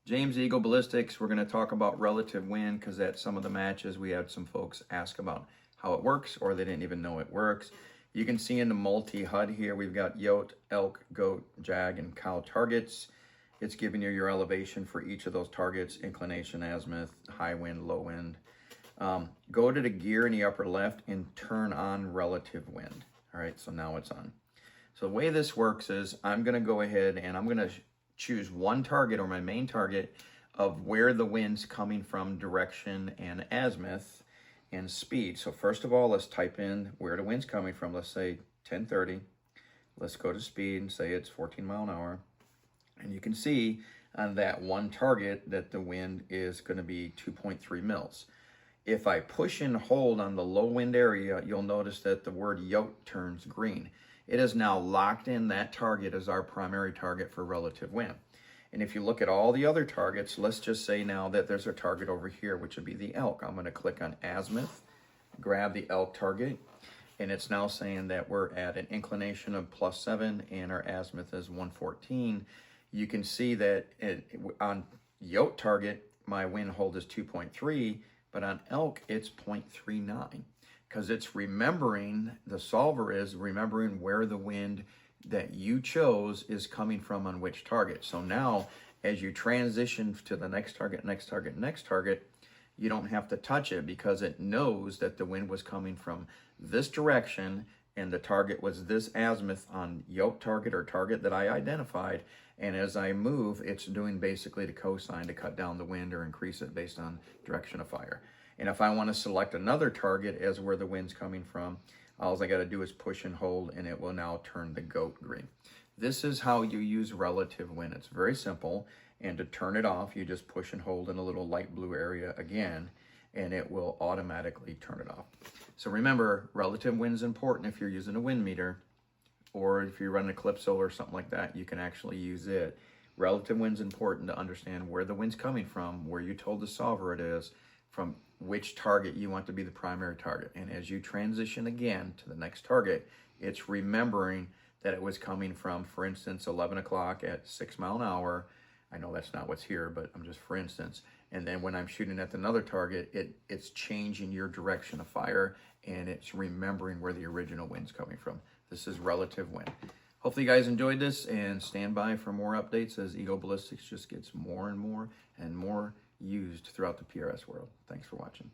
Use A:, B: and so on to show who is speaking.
A: James, Eagle Ballistics. We're going to talk about relative wind because at some of the matches we had some folks ask about how it works or they didn't even know it works. You can see in the multi-HUD here, we've got yote, elk, goat, jag, and cow targets. It's giving you your elevation for each of those targets, inclination, azimuth, high wind, low wind. Go to the gear in the upper left and turn on relative wind. All right, so now it's on. So the way this works is I'm going to go ahead and I'm going to choose one target or my main target of where the wind's coming from, direction and azimuth and speed. So first of all, let's type in where the wind's coming from. Let's say 1030. Let's go to speed and say it's 14 mile an hour. And you can see on that one target that the wind is going to be 2.3 mils. If I push and hold on the low wind area, you'll notice that the word yote turns green. It is now locked in that target as our primary target for relative wind. And if you look at all the other targets, let's just say now that there's a target over here, which would be the elk. I'm going to click on azimuth, grab the elk target, and it's now saying that we're at an inclination of +7 and our azimuth is 114. You can see that on yote target, my wind hold is 2.3, but on elk, it's 0.39. Because it's remembering, the solver is remembering where the wind that you chose is coming from on which target. So now, as you transition to the next target, next target, next target, you don't have to touch it because it knows that the wind was coming from this direction and the target was this azimuth on yoke target or target that I identified. And as I move, it's doing basically the cosine to cut down the wind or increase it based on direction of fire. And if I want to select another target as where the wind's coming from, all I got to do is push and hold, and it will now turn the goat green. This is how you use relative wind. It's very simple. And to turn it off, you just push and hold in a little light blue area again, and it will automatically turn it off. So remember, relative wind is important if you're using a wind meter, or if you're running a Calypso or something like that, you can actually use it. Relative wind is important to understand where the wind's coming from, where you told the solver it is, from which target you want to be the primary target. And as you transition again to the next target, it's remembering that it was coming from, for instance, 11 o'clock at 6 mile an hour. I know that's not what's here, but I'm just for instance. And then when I'm shooting at another target, it's changing your direction of fire and it's remembering where the original wind's coming from. This is relative wind. Hopefully you guys enjoyed this and stand by for more updates as Eagle Ballistics just gets more and more used throughout the PRS world. Thanks for watching.